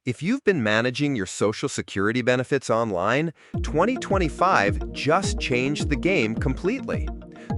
If you've been managing your Social Security benefits online, 2025 just changed the game completely.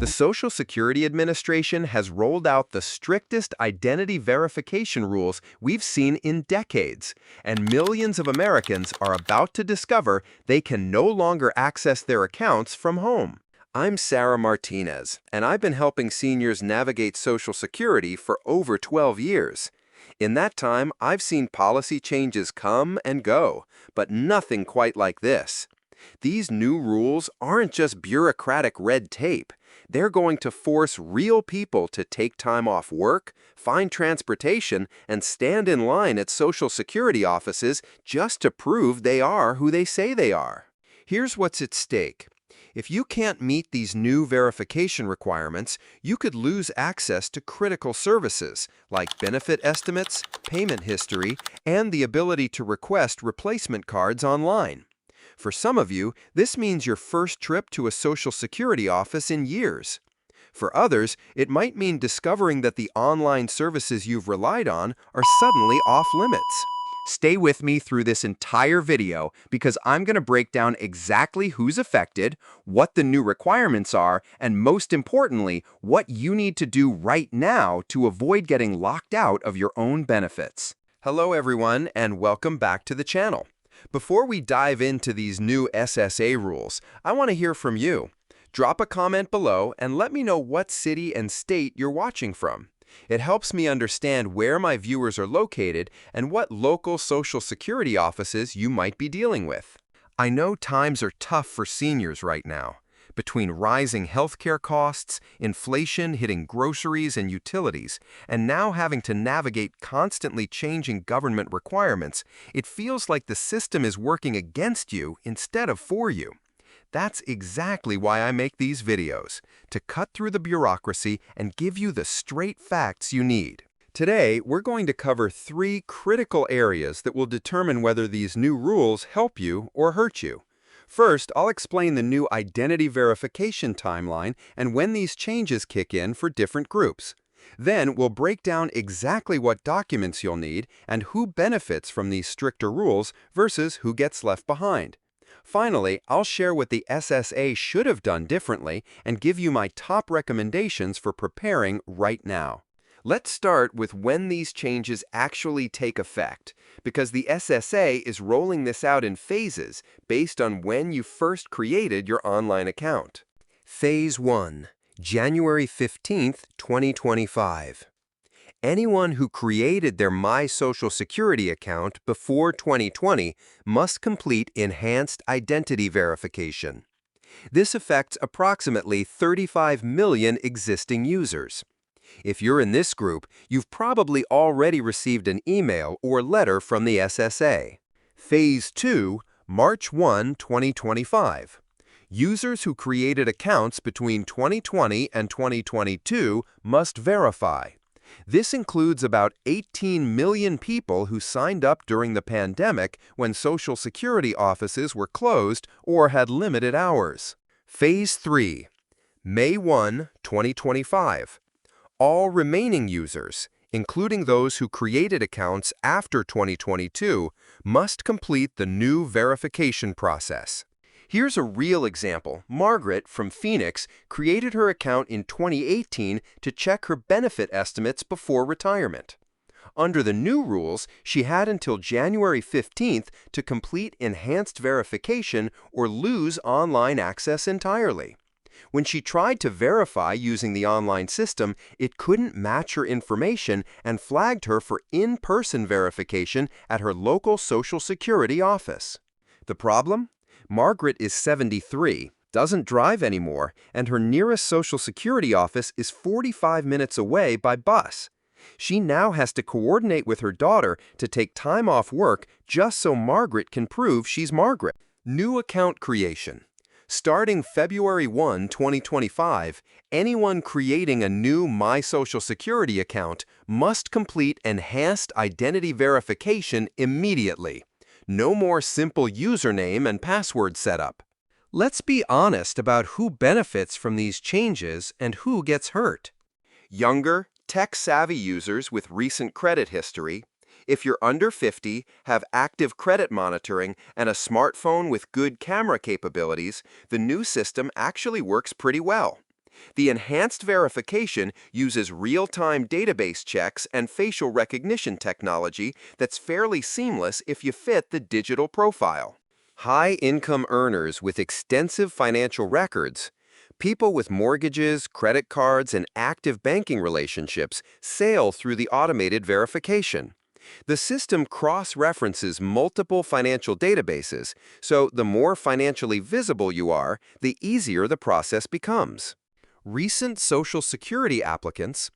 The Social Security Administration has rolled out the strictest identity verification rules we've seen in decades, and millions of Americans are about to discover they can no longer access their accounts from home. I'm Sarah Martinez, and I've been helping seniors navigate Social Security for over 12 years. In that time, I've seen policy changes come and go, but nothing quite like this. These new rules aren't just bureaucratic red tape. They're going to force real people to take time off work, find transportation, and stand in line at Social Security offices just to prove they are who they say they are. Here's what's at stake. If you can't meet these new verification requirements, you could lose access to critical services like benefit estimates, payment history, and the ability to request replacement cards online. For some of you, this means your first trip to a Social Security office in years. For others, it might mean discovering that the online services you've relied on are suddenly off limits. Stay with me through this entire video because I'm going to break down exactly who's affected, what the new requirements are, and most importantly, what you need to do right now to avoid getting locked out of your own benefits. Hello everyone, and welcome back to the channel. Before we dive into these new SSA rules, I want to hear from you. Drop a comment below and let me know what city and state you're watching from. It helps me understand where my viewers are located and what local Social Security offices you might be dealing with. I know times are tough for seniors right now. Between rising healthcare costs, inflation hitting groceries and utilities, and now having to navigate constantly changing government requirements, it feels like the system is working against you instead of for you. That's exactly why I make these videos, to cut through the bureaucracy and give you the straight facts you need. Today, we're going to cover 3 critical areas that will determine whether these new rules help you or hurt you. First, I'll explain the new identity verification timeline and when these changes kick in for different groups. Then, we'll break down exactly what documents you'll need and who benefits from these stricter rules versus who gets left behind. Finally, I'll share what the SSA should have done differently and give you my top recommendations for preparing right now. Let's start with when these changes actually take effect, because the SSA is rolling this out in phases based on when you first created your online account. Phase 1, January 15th, 2025. Anyone who created their My Social Security account before 2020 must complete enhanced identity verification. This affects approximately 35 million existing users. If you're in this group, you've probably already received an email or letter from the SSA. Phase 2, March 1, 2025. Users who created accounts between 2020 and 2022 must verify. This includes about 18 million people who signed up during the pandemic when Social Security offices were closed or had limited hours. Phase 3, May 1, 2025. All remaining users, including those who created accounts after 2022, must complete the new verification process. Here's a real example. Margaret from Phoenix created her account in 2018 to check her benefit estimates before retirement. Under the new rules, she had until January 15th to complete enhanced verification or lose online access entirely. When she tried to verify using the online system, it couldn't match her information and flagged her for in-person verification at her local Social Security office. The problem? Margaret is 73, doesn't drive anymore, and her nearest Social Security office is 45 minutes away by bus. She now has to coordinate with her daughter to take time off work just so Margaret can prove she's Margaret. New account creation. Starting February 1, 2025, anyone creating a new My Social Security account must complete enhanced identity verification immediately. No more simple username and password setup. Let's be honest about who benefits from these changes and who gets hurt. Younger, tech-savvy users with recent credit history, If you're under 50, have active credit monitoring, and a smartphone with good camera capabilities, the new system actually works pretty well. The enhanced verification uses real-time database checks and facial recognition technology that's fairly seamless if you fit the digital profile. High-income earners with extensive financial records, people with mortgages, credit cards, and active banking relationships sail through the automated verification. The system cross-references multiple financial databases, so the more financially visible you are, the easier the process becomes. Recent Social Security applicants,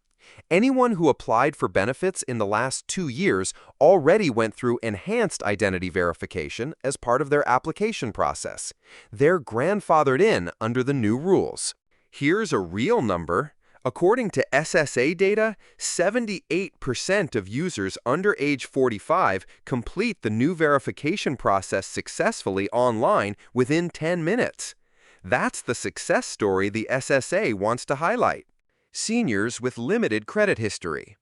anyone who applied for benefits in the last 2 years already went through enhanced identity verification as part of their application process. They're grandfathered in under the new rules. Here's a real number. According to SSA data, 78% of users under age 45 complete the new verification process successfully online within 10 minutes. That's the success story the SSA wants to highlight. Seniors with limited credit history.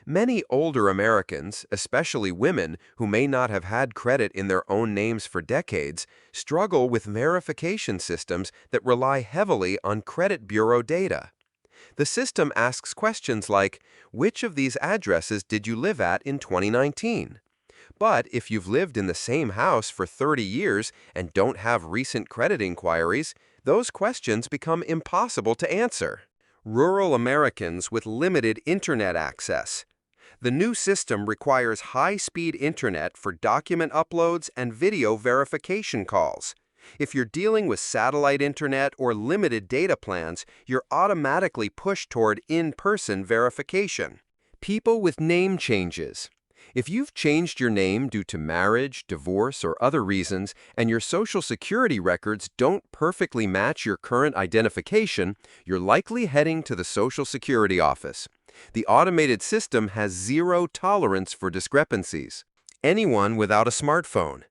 Many older Americans, especially women who may not have had credit in their own names for decades, struggle with verification systems that rely heavily on credit bureau data. The system asks questions like, which of these addresses did you live at in 2019? But if you've lived in the same house for 30 years and don't have recent credit inquiries, those questions become impossible to answer. Rural Americans with limited internet access. The new system requires high-speed internet for document uploads and video verification calls. If you're dealing with satellite internet or limited data plans, you're automatically pushed toward in-person verification. People with name changes. If you've changed your name due to marriage, divorce, or other reasons, and your Social Security records don't perfectly match your current identification, you're likely heading to the Social Security office. The automated system has zero tolerance for discrepancies. Anyone without a smartphone.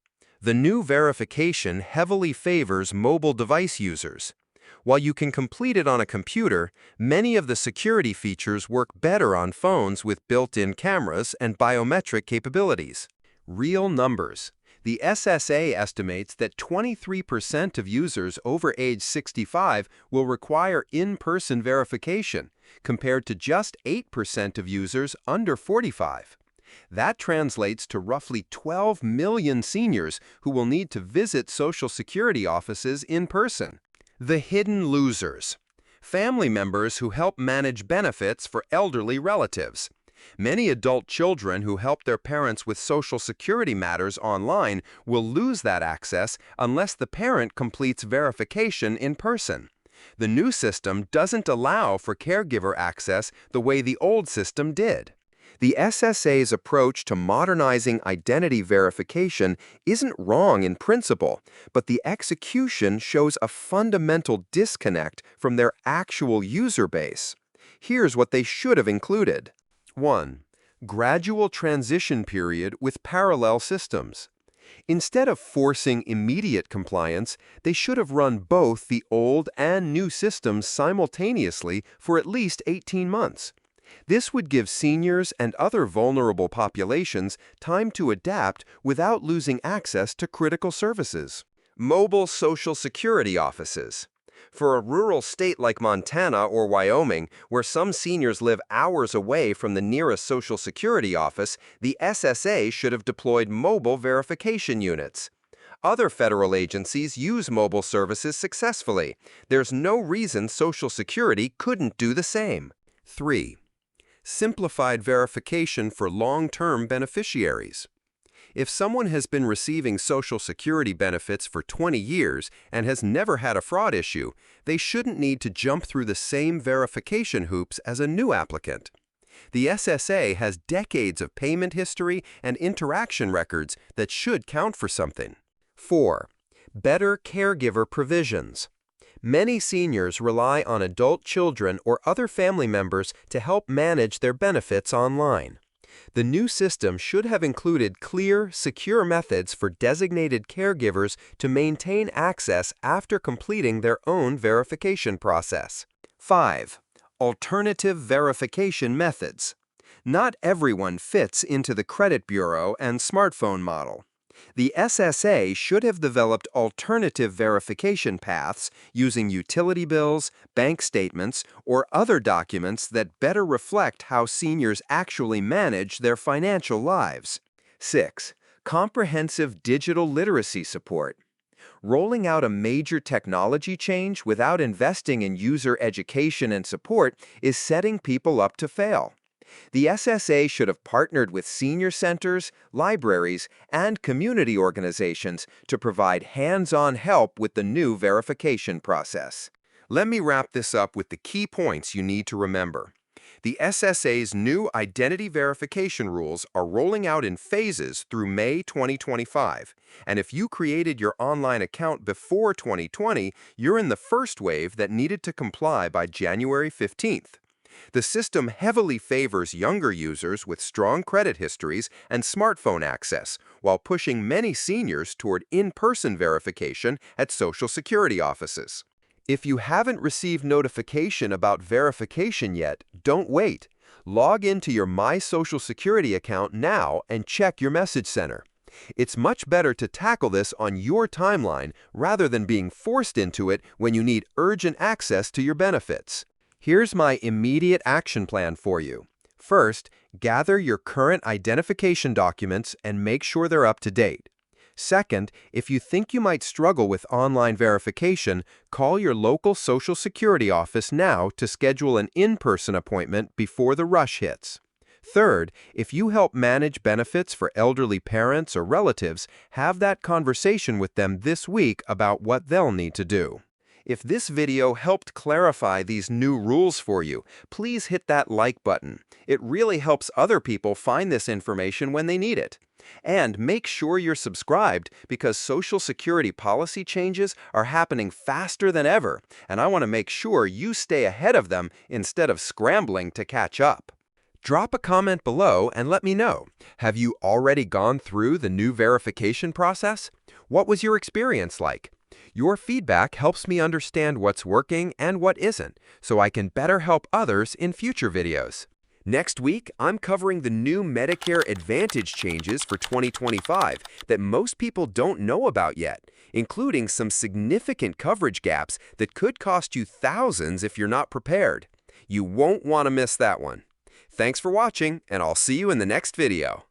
The new verification heavily favors mobile device users. While you can complete it on a computer, many of the security features work better on phones with built-in cameras and biometric capabilities. Real numbers. The SSA estimates that 23% of users over age 65 will require in-person verification, compared to just 8% of users under 45. That translates to roughly 12 million seniors who will need to visit Social Security offices in person. The hidden losers. Family members who help manage benefits for elderly relatives. Many adult children who help their parents with Social Security matters online will lose that access unless the parent completes verification in person. The new system doesn't allow for caregiver access the way the old system did. The SSA's approach to modernizing identity verification isn't wrong in principle, but the execution shows a fundamental disconnect from their actual user base. Here's what they should have included. 1. Gradual transition period with parallel systems. Instead of forcing immediate compliance, they should have run both the old and new systems simultaneously for at least 18 months. This would give seniors and other vulnerable populations time to adapt without losing access to critical services. Mobile Social Security offices. For a rural state like Montana or Wyoming, where some seniors live hours away from the nearest Social Security office, the SSA should have deployed mobile verification units. Other federal agencies use mobile services successfully. There's no reason Social Security couldn't do the same. 3. Simplified verification for long-term beneficiaries. If someone has been receiving Social Security benefits for 20 years and has never had a fraud issue, they shouldn't need to jump through the same verification hoops as a new applicant. The SSA has decades of payment history and interaction records that should count for something. 4. Better caregiver provisions. Many seniors rely on adult children or other family members to help manage their benefits online. The new system should have included clear, secure methods for designated caregivers to maintain access after completing their own verification process. 5. Alternative verification methods. Not everyone fits into the credit bureau and smartphone model. The SSA should have developed alternative verification paths using utility bills, bank statements, or other documents that better reflect how seniors actually manage their financial lives. 6. Comprehensive digital literacy support. Rolling out a major technology change without investing in user education and support is setting people up to fail. The SSA should have partnered with senior centers, libraries, and community organizations to provide hands-on help with the new verification process. Let me wrap this up with the key points you need to remember. The SSA's new identity verification rules are rolling out in phases through May 2025, and if you created your online account before 2020, you're in the first wave that needed to comply by January 15th. The system heavily favors younger users with strong credit histories and smartphone access, while pushing many seniors toward in-person verification at Social Security offices. If you haven't received notification about verification yet, don't wait. Log into your My Social Security account now and check your message center. It's much better to tackle this on your timeline rather than being forced into it when you need urgent access to your benefits. Here's my immediate action plan for you. First, gather your current identification documents and make sure they're up to date. Second, if you think you might struggle with online verification, call your local Social Security office now to schedule an in-person appointment before the rush hits. Third, if you help manage benefits for elderly parents or relatives, have that conversation with them this week about what they'll need to do. If this video helped clarify these new rules for you, please hit that like button. It really helps other people find this information when they need it. And make sure you're subscribed because Social Security policy changes are happening faster than ever, and I want to make sure you stay ahead of them instead of scrambling to catch up. Drop a comment below and let me know. Have you already gone through the new verification process? What was your experience like? Your feedback helps me understand what's working and what isn't, so I can better help others in future videos. Next week, I'm covering the new Medicare Advantage changes for 2025 that most people don't know about yet, including some significant coverage gaps that could cost you thousands if you're not prepared. You won't want to miss that one. Thanks for watching, and I'll see you in the next video.